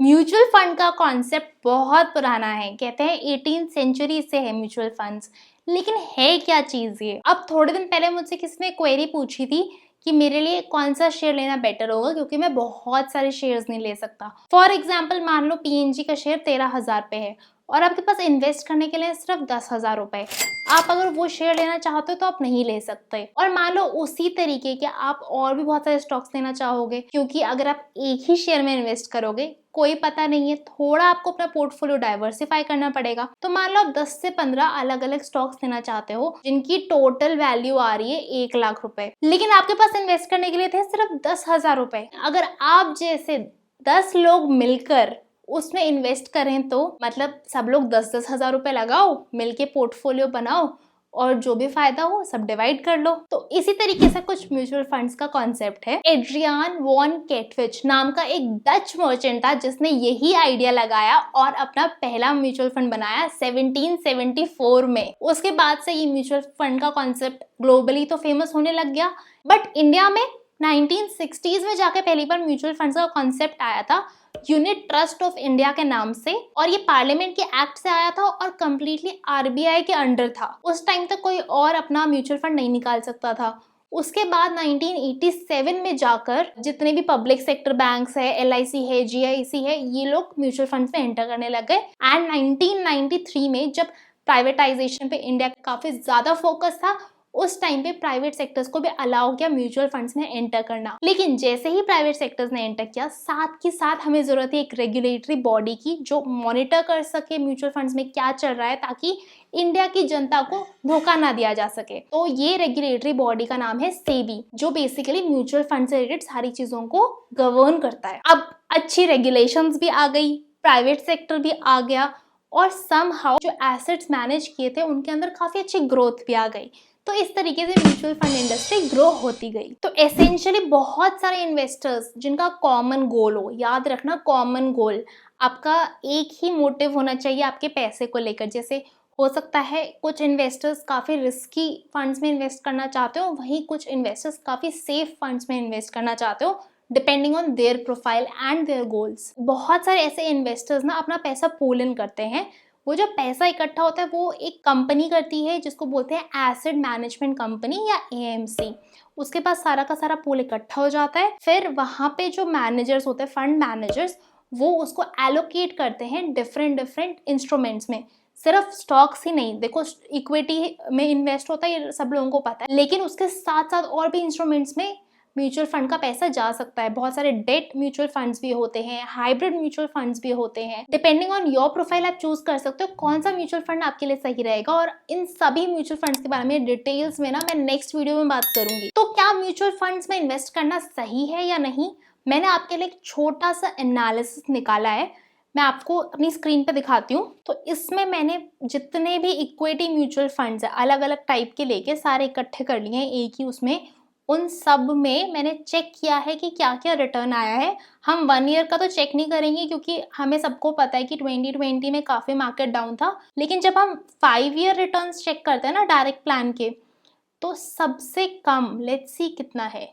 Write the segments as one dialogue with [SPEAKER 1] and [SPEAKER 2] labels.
[SPEAKER 1] Mutual fund का concept बहुत पुराना है, कहते हैं 18th सेंचुरी से है म्यूचुअल फंड्स। लेकिन है क्या चीज़ ये? अब थोड़े दिन पहले मुझसे किसी ने क्वेरी पूछी थी कि मेरे लिए कौन सा शेयर लेना बेटर होगा, क्योंकि मैं बहुत सारे शेयर्स नहीं ले सकता। फॉर एग्जाम्पल मान लो पीएनजी का शेयर 13,000 पे है और आपके पास इन्वेस्ट करने के लिए सिर्फ 10,000 रुपए। आप अगर वो शेयर लेना चाहते हो तो आप नहीं ले सकते। और मान लो उसी तरीके के आप और भी बहुत सारे स्टॉक्स लेना चाहोगे, क्योंकि अगर आप एक ही शेयर में इन्वेस्ट करोगे कोई पता नहीं है, थोड़ा आपको अपना पोर्टफोलियो डाइवर्सिफाई करना पड़ेगा। तो मान लो आप 10 से 15 अलग अलग स्टॉक्स लेना चाहते हो जिनकी टोटल वैल्यू आ रही है 1 लाख रुपए, लेकिन आपके पास इन्वेस्ट करने के लिए थे सिर्फ 10,000 रुपए। अगर आप जैसे 10 लोग मिलकर उसमें इन्वेस्ट करें तो मतलब सब लोग 10-10 हजार रुपए लगाओ, मिलके पोर्टफोलियो बनाओ और जो भी फायदा हो सब डिवाइड कर लो। तो इसी तरीके से कुछ म्यूचुअल फंड्स का कॉन्सेप्ट है। एड्रियान वॉन केटविच नाम का एक डच मर्चेंट था जिसने यही आइडिया लगाया और अपना पहला म्यूचुअल फंड बनाया 1774 में। उसके बाद से ये म्यूचुअल फंड का कॉन्सेप्ट ग्लोबली तो फेमस होने लग गया, बट इंडिया में 1960s में जाके पहली बार म्यूचुअल फंड्स का कॉन्सेप्ट आया था यूनिट ट्रस्ट ऑफ इंडिया के नाम से, और ये पार्लियामेंट के एक्ट से आया था और कम्प्लीटली आरबीआई के अंडर था। उस टाइम तक कोई और अपना म्यूचुअल फंड नहीं निकाल सकता था। उसके बाद 1987 में जाकर जितने भी पब्लिक सेक्टर बैंक्स है, एलआईसी है, जीआईसी है, ये लोग म्यूचुअल फंड्स में एंटर करने लग गए। एंड 1993 में जब प्राइवेटाइजेशन पे इंडिया का काफी ज्यादा फोकस था, उस टाइम पे प्राइवेट सेक्टर्स को भी अलाउ किया म्यूचुअल फंड्स में एंटर करना। लेकिन जैसे ही प्राइवेट सेक्टर्स ने एंटर किया, साथ के साथ हमें जरूरत है एक रेगुलेटरी बॉडी की जो मॉनिटर कर सके म्यूचुअल फंड्स में क्या चल रहा है, ताकि इंडिया की जनता को धोखा ना दिया जा सके। तो ये रेगुलेटरी बॉडी का नाम है सेबी, जो बेसिकली म्यूचुअल फंड से रिलेटेड सारी चीजों को गवर्न करता है। अब अच्छी रेगुलेशंस भी आ गई, प्राइवेट सेक्टर भी आ गया और समहाउ जो एसेट्स मैनेज किए थे उनके अंदर काफी अच्छी ग्रोथ भी आ गई। तो इस तरीके से म्यूचुअल फंड इंडस्ट्री ग्रो होती गई। तो एसेंशियली बहुत सारे इन्वेस्टर्स जिनका कॉमन गोल हो, याद रखना कॉमन गोल, आपका एक ही मोटिव होना चाहिए आपके पैसे को लेकर। जैसे हो सकता है कुछ इन्वेस्टर्स काफ़ी रिस्की फंड्स में इन्वेस्ट करना चाहते हो, वहीं कुछ इन्वेस्टर्स काफ़ी सेफ फंड्स में इन्वेस्ट करना चाहते हो, depending on their profile and their goals. बहुत सारे ऐसे इन्वेस्टर्स ना अपना पैसा पूल इन करते हैं। वो जो पैसा इकट्ठा होता है वो एक कंपनी करती है जिसको बोलते हैं एसेट मैनेजमेंट कंपनी या एएमसी। उसके पास सारा का सारा पूल इकट्ठा हो जाता है, फिर वहाँ पे जो मैनेजर्स होते हैं, फंड मैनेजर्स, वो उसको एलोकेट करते हैं डिफरेंट इंस्ट्रूमेंट्स में। सिर्फ स्टॉक्स ही नहीं, देखो इक्विटी में इन्वेस्ट होता है, ये सब लोगों को पता है, लेकिन उसके साथ साथ और भी इंस्ट्रूमेंट्स में म्यूचुअल फंड का पैसा जा सकता है। बहुत सारे डेट म्यूचुअल फंड्स भी होते हैं, हाइब्रिड म्यूचुअल फंड्स भी होते हैं। डिपेंडिंग ऑन योर प्रोफाइल आप चूज कर सकते हो कौन सा म्यूचुअल फंड आपके लिए सही रहेगा। और इन सभी म्यूचुअल फंड्स के बारे में डिटेल्स में ना मैं नेक्स्ट वीडियो में बात करूंगी। तो क्या म्यूचुअल फंड्स में इन्वेस्ट करना सही है या नहीं, मैंने आपके लिए एक छोटा सा एनालिसिस निकाला है, मैं आपको अपनी स्क्रीन पे दिखाती हूँ। तो इसमें मैंने जितने भी इक्विटी म्यूचुअल फंड्स है अलग अलग टाइप के लेके सारे इकट्ठे कर लिए हैं एक ही उसमें। उन सब में मैंने चेक किया है कि क्या क्या रिटर्न आया है। हम 1 ईयर का तो चेक नहीं करेंगे क्योंकि हमें सबको पता है कि 2020 में काफ़ी मार्केट डाउन था, लेकिन जब हम 5 ईयर रिटर्न्स चेक करते हैं ना डायरेक्ट प्लान के, तो सबसे कम लेट्स सी कितना है,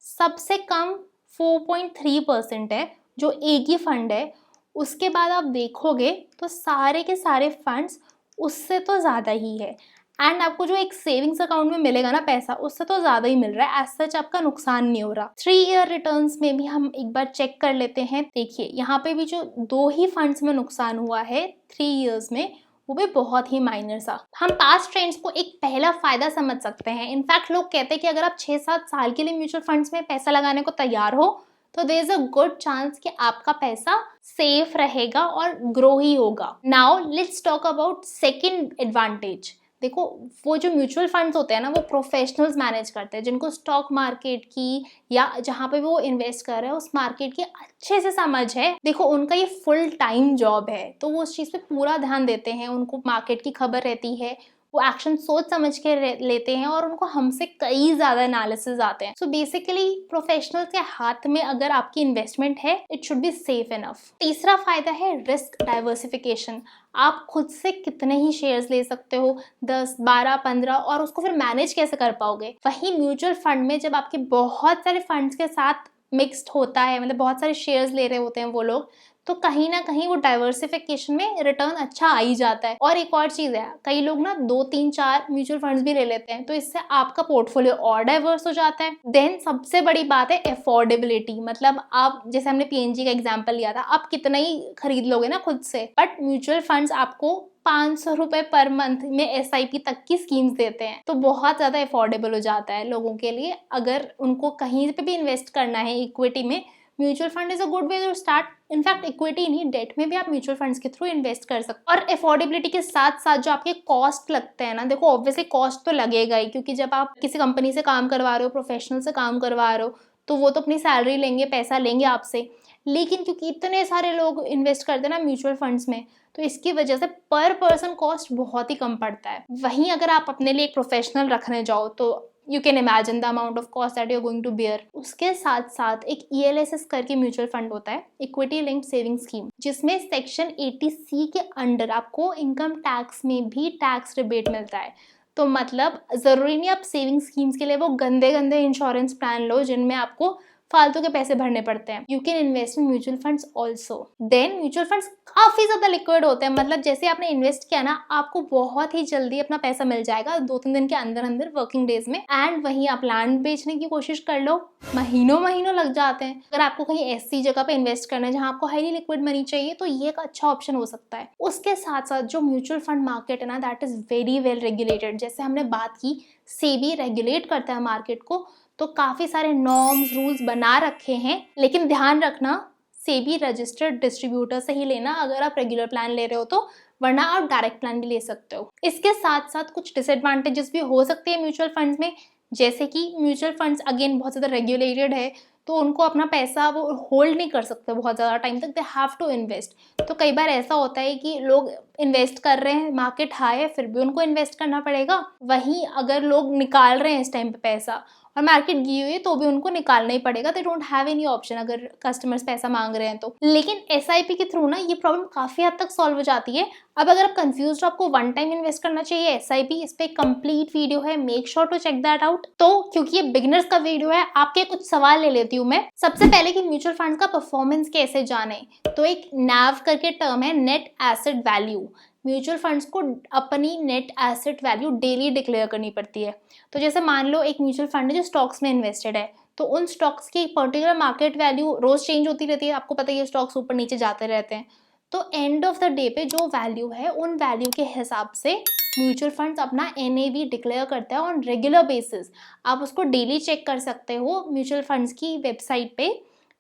[SPEAKER 1] सबसे कम 4.3% है जो एक ही फंड है। उसके बाद आप देखोगे तो सारे के सारे फंड्स उससे तो ज़्यादा ही है। एंड आपको जो एक सेविंग्स अकाउंट में मिलेगा ना पैसा, उससे तो ज़्यादा ही मिल रहा है, एज सच आपका नुकसान नहीं हो रहा। 3 ईयर रिटर्न्स में भी हम एक बार चेक कर लेते हैं। देखिए यहाँ पे भी जो 2 ही फंड्स में नुकसान हुआ है 3 ईयर्स में, वो भी बहुत ही माइनर सा। हम पास्ट ट्रेंड्स को एक पहला फायदा समझ सकते हैं। इनफैक्ट लोग कहते हैं कि अगर आप 6-7 साल के लिए म्यूचुअल फंड्स में पैसा लगाने को तैयार हो तो there is a good chance कि आपका पैसा सेफ रहेगा और ग्रो ही होगा। Now let's talk about second advantage. देखो वो जो म्यूचुअल फंड्स होते हैं ना, वो प्रोफेशनल्स मैनेज करते हैं जिनको स्टॉक मार्केट की या जहाँ पे वो इन्वेस्ट कर रहे हैं उस मार्केट की अच्छे से समझ है। देखो उनका ये फुल टाइम जॉब है, तो वो उस चीज़ पे पूरा ध्यान देते हैं, उनको मार्केट की खबर रहती है, वो एक्शन सोच समझ के लेते हैं और उनको हमसे कई ज़्यादा एनालिसिस आते हैं। सो बेसिकली प्रोफेशनल्स के हाथ में अगर आपकी इन्वेस्टमेंट है, it should be safe enough. तीसरा फायदा है रिस्क डाइवर्सिफिकेशन। आप खुद से कितने ही शेयर्स ले सकते हो, 10, 12, 15, और उसको फिर मैनेज कैसे कर पाओगे। वहीं म्यूचुअल फंड में जब आपके बहुत सारे फंड्स के साथ मिक्स्ड होता है, मतलब बहुत सारे शेयर्स ले रहे होते हैं वो लोग, तो कहीं ना कहीं वो डाइवर्सिफिकेशन में रिटर्न अच्छा आ ही जाता है। और एक और चीज है, कई लोग ना 2 3 4 म्यूचुअल फंड्स भी ले लेते हैं, तो इससे आपका पोर्टफोलियो और डाइवर्स हो जाता है। देन सबसे बड़ी बात है अफोर्डेबिलिटी, मतलब आप जैसे हमने पीएनजी का एग्जाम्पल लिया था, आप कितना ही खरीद लोगे ना खुद से, बट म्यूचुअल फंड्स आपको 500 रुपए पर मंथ में एसआईपी तक की स्कीम्स देते हैं, तो बहुत ज्यादा अफोर्डेबल हो जाता है लोगों के लिए। अगर उनको कहीं पे भी इन्वेस्ट करना है इक्विटी में, mutual fund is a good way to start. In fact equity नहीं, डेट में भी आप म्यूचुअल फंड्स के थ्रू इन्वेस्ट कर सकते हो। और अफोर्डेबिलिटी के साथ साथ जो आपके कॉस्ट लगते हैं ना, देखो ऑब्वियसली कॉस्ट तो लगेगा ही, क्योंकि जब आप किसी कंपनी से काम करवा रहे हो, प्रोफेशनल से काम करवा रहे हो, तो वो तो अपनी सैलरी लेंगे, पैसा लेंगे आपसे। लेकिन क्योंकि इतने सारे लोग इन्वेस्ट करते हैं ना म्यूचुअल फंड्स में, तो इसकी वजह से पर पर्सन कॉस्ट बहुत ही कम पड़ता है। वहीं अगर आप अपने लिए एक प्रोफेशनल रखने जाओ तो you can imagine the amount of cost that you are going to bear. उसके साथ साथ एक ELSS करके म्यूचुअल फंड होता है, इक्विटी लिंक्ड सेविंग स्कीम, जिसमें सेक्शन 80C के अंडर आपको इनकम टैक्स में भी टैक्स रिबेट मिलता है। तो मतलब जरूरी नहीं आप सेविंग स्कीम्स के लिए वो गंदे गंदे इंश्योरेंस प्लान लो जिनमें आपको फालतू के पैसे भरने पड़ते हैं। You can invest in mutual funds also. Then mutual funds काफी ज्यादा लिक्विड होते हैं, मतलब जैसे आपने इन्वेस्ट किया ना, आपको बहुत ही जल्दी अपना पैसा मिल जाएगा 2 3 दिन के अंदर अंदर, वर्किंग डेज में। एंड वहीं आप लैंड बेचने की कोशिश कर लो, महीनों महीनों लग जाते हैं। अगर आपको कहीं ऐसी जगह पे इन्वेस्ट करना है जहां आपको हाईली लिक्विड मनी चाहिए, तो ये एक अच्छा ऑप्शन हो सकता है। उसके साथ साथ जो म्यूचुअल फंड मार्केट है ना, that is very well regulated. जैसे हमने बात की, सेबी रेगुलेट करता है मार्केट को, तो काफी सारे नॉर्म्स रूल्स बना रखे हैं। लेकिन ध्यान रखना, सेबी रजिस्टर्ड डिस्ट्रीब्यूटर से ही लेना अगर आप रेगुलर प्लान ले रहे हो तो, वरना आप डायरेक्ट प्लान भी ले सकते हो। इसके साथ साथ कुछ डिसएडवांटेजेस भी हो सकते हैं म्यूचुअल फंड्स में, जैसे कि म्यूचुअल फंड्स अगेन बहुत ज़्यादा रेगुलेटेड है, तो उनको अपना पैसा वो होल्ड नहीं कर सकते बहुत ज़्यादा टाइम तक, दे हैव टू इन्वेस्ट। तो कई बार ऐसा होता है कि लोग इन्वेस्ट कर रहे हैं, मार्केट हाई है, फिर भी उनको इन्वेस्ट करना पड़ेगा। वहीं अगर लोग निकाल रहे हैं इस टाइम पे पैसा और मार्केट गिरी हुई है, तो भी उनको निकालना ही पड़ेगा, they don't have any option अगर कस्टमर्स पैसा मांग रहे हैं तो। लेकिन SIP के थ्रू ना ये प्रॉब्लम काफी हद तक सॉल्व हो जाती है। अब अगर आप कंफ्यूज हो, आपको वन टाइम इन्वेस्ट करना चाहिए SIP, इस पे कंप्लीट वीडियो है, make sure to check that out. तो क्योंकि ये बिगिनर्स का वीडियो है, आपके कुछ सवाल ले लेती हूँ मैं। सबसे पहले कि म्यूचुअल फंड का परफॉर्मेंस कैसे जाने, तो एक NAV करके टर्म है, net asset value. Mutual funds को अपनी net asset value daily declare करनी पड़ती है। तो जैसे मान लो एक म्यूचुअल फंड है जो स्टॉक्स में इन्वेस्टेड है, तो उन स्टॉक्स की पर्टिकुलर मार्केट वैल्यू रोज चेंज होती रहती है, आपको पता है ये स्टॉक्स ऊपर नीचे जाते रहते हैं। तो एंड ऑफ द डे पे जो वैल्यू है, उन वैल्यू के हिसाब से म्यूचुअल फंड्स अपना NAV डिक्लेयर करता है ऑन रेगुलर बेसिस। आप उसको डेली चेक कर सकते हो म्यूचुअल फंड्स की वेबसाइट पे,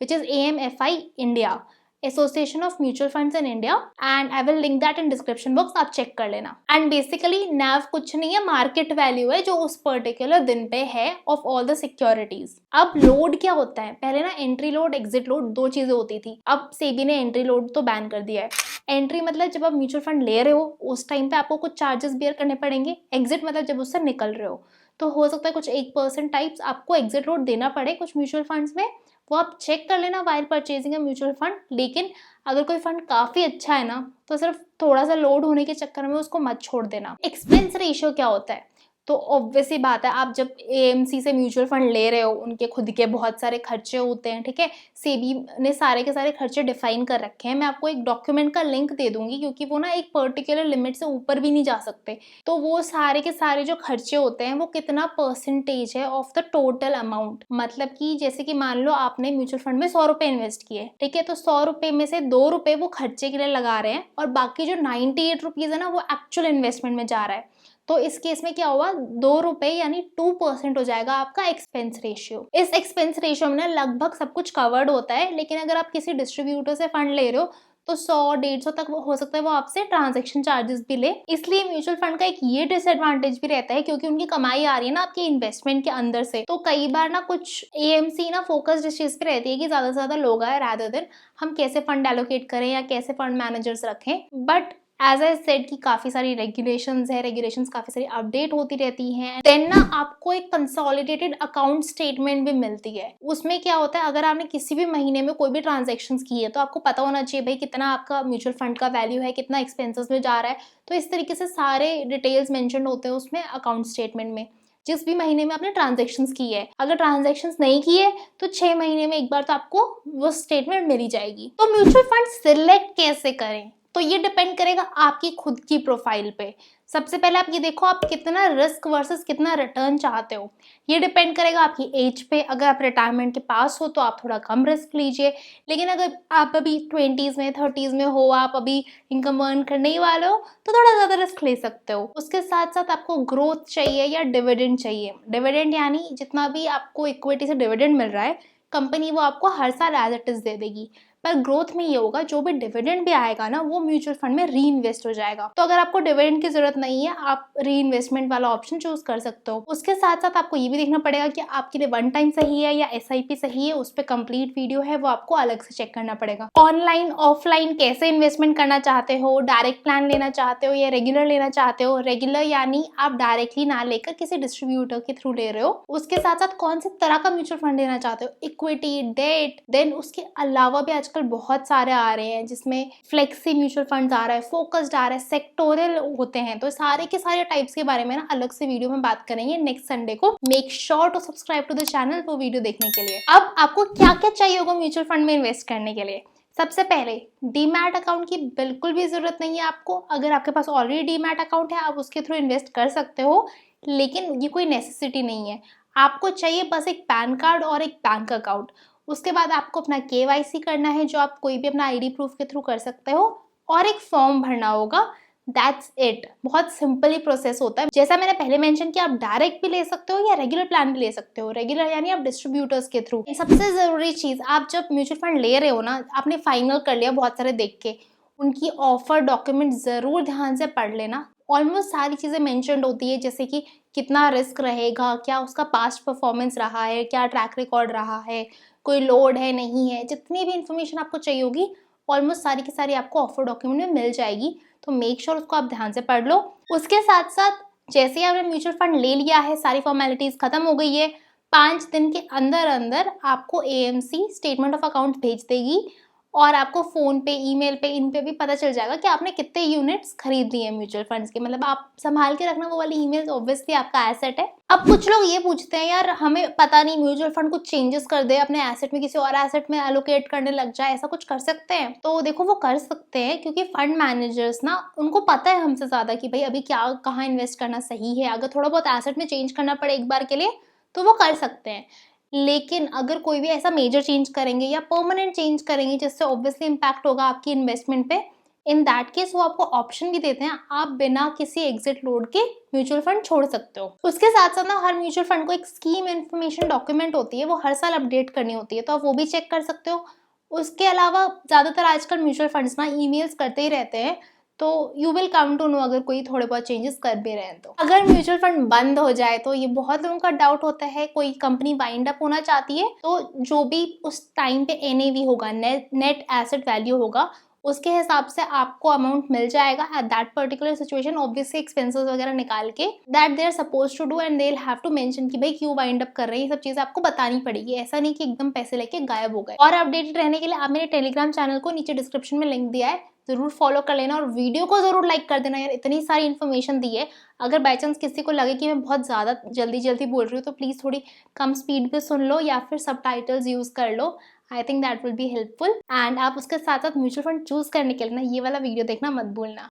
[SPEAKER 1] which is AMFI India, association of mutual funds in India, and I will link that in description box, आप चेक कर लेना। एंड बेसिकली NAV कुछ नहीं है, मार्केट वैल्यू है जो उस पर्टिकुलर दिन पे है ऑफ ऑल द सिक्योरिटीज। अब लोड क्या होता है, पहले ना एंट्री लोड एग्जिट लोड दो चीजें होती थी, अब सेबी ने एंट्री लोड तो बैन कर दिया है। एंट्री मतलब जब आप म्यूचुअल फंड ले रहे हो उस टाइम पे आपको कुछ चार्जेस बियर करने पड़ेंगे, एग्जिट मतलब जब उससे निकल रहे हो, तो हो सकता है कुछ 1% टाइप्स आपको एग्जिट लोड देना पड़े कुछ म्यूचुअल फंड्स में, वो आप चेक कर लेना while purchasing a mutual fund. लेकिन अगर कोई फंड काफी अच्छा है ना, तो सिर्फ थोड़ा सा लोड होने के चक्कर में उसको मत छोड़ देना। एक्सपेंस रेशियो क्या होता है, तो ऑब्वियस ही बात है, आप जब AMC से म्यूचुअल फंड ले रहे हो, उनके खुद के बहुत सारे खर्चे होते हैं, ठीक है। सेबी ने सारे के सारे खर्चे डिफाइन कर रखे हैं, मैं आपको एक डॉक्यूमेंट का लिंक दे दूंगी, क्योंकि वो ना एक पर्टिकुलर लिमिट से ऊपर भी नहीं जा सकते। तो वो सारे के सारे जो खर्चे होते हैं वो कितना परसेंटेज है ऑफ द टोटल अमाउंट, मतलब कि जैसे कि मान लो आपने म्यूचुअल फंड में 100 रुपए इन्वेस्ट किए, ठीक है, तो 100 रुपए में से 2 रुपए वो खर्चे के लिए लगा रहे हैं, और बाकी जो 98 रुपीज है ना, वो एक्चुअल इन्वेस्टमेंट में जा रहा है। तो इस केस में क्या हुआ, 2 रुपए यानी 2% हो जाएगा आपका एक्सपेंस रेशियो। इस एक्सपेंस रेशियो में ना लगभग सब कुछ कवर्ड होता है, लेकिन अगर आप किसी डिस्ट्रीब्यूटर से फंड ले रहे हो तो 100-150 तक वो हो सकता है वो आपसे ट्रांजैक्शन चार्जेस भी ले। इसलिए म्यूचुअल फंड का एक ये डिसएडवांटेज भी रहता है, क्योंकि उनकी कमाई आ रही है ना आपके इन्वेस्टमेंट के अंदर से, तो कई बार ना कुछ AMC ना फोकस इस चीज पे रहती है कि ज्यादा से ज्यादा लोग आए, रादर देन हम कैसे फंड एलोकेट करें या कैसे फंड मैनेजर्स रखें। बट एज आई सेड कि काफी सारी रेगुलेशंस काफी सारी अपडेट होती रहती हैं। देन ना आपको एक कंसोलिडेटेड अकाउंट स्टेटमेंट भी मिलती है। उसमें क्या होता है, अगर आपने किसी भी महीने में कोई भी ट्रांजेक्शंस की है, तो आपको पता होना चाहिए भाई कितना आपका म्यूचुअल फंड का वैल्यू है, कितना एक्सपेंसेस में जा रहा है। तो इस तरीके से सारे डिटेल्स मेंशन होते हैं उसमें अकाउंट स्टेटमेंट में। जिस भी महीने में आपने ट्रांजेक्शन्स की है। अगर ट्रांजेक्शन्स नहीं किए तो 6 महीने में एक बार तो आपको वो स्टेटमेंट मिल ही जाएगी। तो म्यूचुअल फंड सिलेक्ट कैसे करें, तो ये डिपेंड करेगा आपकी खुद की प्रोफाइल पे। सबसे पहले आप ये देखो आप कितना रिस्क वर्सेस कितना रिटर्न चाहते हो। ये डिपेंड करेगा आपकी एज पे। अगर आप रिटायरमेंट के पास हो तो आप थोड़ा कम रिस्क लीजिए, लेकिन अगर आप अभी 20s में 30s में हो, आप अभी इनकम अर्न करने ही वाले हो, तो थोड़ा ज़्यादा रिस्क ले सकते हो। उसके साथ साथ आपको ग्रोथ चाहिए या डिविडेंड चाहिए। डिविडेंड यानी जितना भी आपको इक्विटी से डिविडेंड मिल रहा है, कंपनी वो आपको हर साल एज इट इज दे देगी। पर ग्रोथ में ये होगा जो भी डिविडेंड भी आएगा ना, वो म्यूचुअल फंड में री इन्वेस्ट हो जाएगा। तो अगर आपको डिविडेंड की जरूरत नहीं है, आप री इन्वेस्टमेंट वाला ऑप्शन चूज कर सकते हो। उसके साथ साथ आपको ये भी देखना पड़ेगा कि आपके लिए वन टाइम सही है या SIP सही है। उस पर कंप्लीट वीडियो है, वो आपको अलग से चेक करना पड़ेगा। ऑनलाइन ऑफलाइन कैसे इन्वेस्टमेंट करना चाहते हो, डायरेक्ट प्लान लेना चाहते हो या रेगुलर लेना चाहते हो। रेगुलर यानी आप डायरेक्टली ना लेकर किसी डिस्ट्रीब्यूटर के थ्रू ले रहे हो। उसके साथ साथ कौन सी तरह का म्यूचुअल फंड लेना चाहते हो, इक्विटी, डेट, देन उसके अलावा भी आजकल बहुत सारे आ रहे हैं जिसमें फ्लेक्सी म्यूचुअल फंड्स आ रहा है, फोकस्ड आ रहा है, सेक्टोरल होते हैं। तो सारे के सारे टाइप्स के बारे में ना अलग से वीडियो में बात करेंगे नेक्स्ट संडे को। Make sure to subscribe to the channel वो वीडियो देखने के लिए। अब आपको क्या क्या चाहिए होगा म्यूचुअल फंड में इन्वेस्ट करने के लिए। सबसे पहले डीमैट अकाउंट की बिल्कुल भी जरूरत नहीं है आपको। अगर आपके पास ऑलरेडी डीमैट अकाउंट है आप उसके थ्रू इन्वेस्ट कर सकते हो, लेकिन ये कोई नेसेसिटी नहीं है। आपको चाहिए बस एक पैन कार्ड और एक बैंक अकाउंट। उसके बाद आपको अपना KYC करना है, जो आप कोई भी अपना ID प्रूफ के थ्रू कर सकते हो, और एक फॉर्म भरना होगा। That's it. बहुत सिंपल ही प्रोसेस होता है। जैसा मैंने पहले मेंशन किया, आप डायरेक्ट भी ले सकते हो या रेगुलर प्लान भी ले सकते हो। रेगुलर यानी आप डिस्ट्रीब्यूटर्स के थ्रू। सबसे जरूरी चीज, आप जब म्यूचुअल फंड ले रहे हो ना, आपने फाइनल कर लिया बहुत सारे देख के, उनकी ऑफर डॉक्यूमेंट जरूर ध्यान से पढ़ लेना। ऑलमोस्ट सारी चीजें मेंशन्ड होती है, जैसे कि कितना रिस्क रहेगा, क्या उसका पास्ट परफॉर्मेंस रहा है, क्या ट्रैक रिकॉर्ड रहा है, कोई लोड है नहीं है। जितनी भी इन्फॉर्मेशन आपको चाहिए होगी ऑलमोस्ट सारी की सारी आपको ऑफर डॉक्यूमेंट में मिल जाएगी। तो मेक श्योर उसको आप ध्यान से पढ़ लो। उसके साथ साथ जैसे ही आपने म्यूचुअल फंड ले लिया है, सारी फॉर्मेलिटीज खत्म हो गई है, 5 दिन के अंदर अंदर आपको AMC स्टेटमेंट ऑफ अकाउंट भेज देगी, और आपको फोन पे, ईमेल पे, इन पे भी पता चल जाएगा कि आपने कितने यूनिट्स खरीद लिए म्यूचुअल फंड्स के। मतलब आप संभाल के रखना वो वाली ईमेल, ऑब्वियसली आपका एसेट है। अब कुछ लोग ये पूछते हैं, यार हमें पता नहीं म्यूचुअल फंड कुछ चेंजेस कर दे, अपने एसेट में किसी और एसेट में एलोकेट करने लग जाए, ऐसा कुछ कर सकते हैं? तो देखो वो कर सकते हैं, क्योंकि फंड मैनेजर्स ना, उनको पता है हमसे ज्यादा कि भाई अभी क्या कहाँ इन्वेस्ट करना सही है। अगर थोड़ा बहुत एसेट में चेंज करना पड़े एक बार के लिए तो वो कर सकते हैं। लेकिन अगर कोई भी ऐसा मेजर चेंज करेंगे या परमानेंट चेंज करेंगे जिससे ऑब्वियसली इम्पैक्ट होगा आपकी इन्वेस्टमेंट पे, इन दैट केस वो आपको ऑप्शन भी देते हैं, आप बिना किसी एग्जिट लोड के म्यूचुअल फंड छोड़ सकते हो। उसके साथ साथ ना हर म्यूचुअल फंड को एक स्कीम इन्फॉर्मेशन डॉक्यूमेंट होती है, वो हर साल अपडेट करनी होती है, तो आप वो भी चेक कर सकते हो। उसके अलावा ज्यादातर आजकल म्यूचुअल फंड्स ना ईमेल्स करते ही रहते हैं, तो you will come to know अगर कोई थोड़े बहुत चेंजेस कर भी रहे हैं तो। अगर म्यूचुअल फंड बंद हो जाए, तो ये बहुत लोगों का डाउट होता है, कोई कंपनी वाइंड अप होना चाहती है तो जो भी उस टाइम पे NAV होगा, नेट एसेट वैल्यू होगा, उसके हिसाब से आपको अमाउंट मिल जाएगा at that particular situation. Obviously expenses वगैरह निकाल के that they are suppose to do, and they will have to mention कि भाई क्यों वाइंड अप कर रहे हैं। ये सब चीजें आपको बतानी पड़ेगी, ऐसा नहीं कि एकदम पैसे लेके गायब हो गए। और अपडेटेड रहने के लिए आप मेरे टेलीग्राम चैनल को नीचे डिस्क्रिप्शन में लिंक दिया है, जरूर फॉलो कर लेना, और वीडियो को जरूर लाइक कर देना यार, इतनी सारी इन्फॉर्मेशन दी है। अगर बाई चांस किसी को लगे कि मैं बहुत ज़्यादा जल्दी बोल रही हूँ तो प्लीज़ थोड़ी कम स्पीड पे सुन लो या फिर सबटाइटल्स यूज़ कर लो। I think that will be helpful. And आप उसके साथ साथ म्यूचुअल फंड चूज करने के लिए ना ये वाला वीडियो देखना मत भूलना।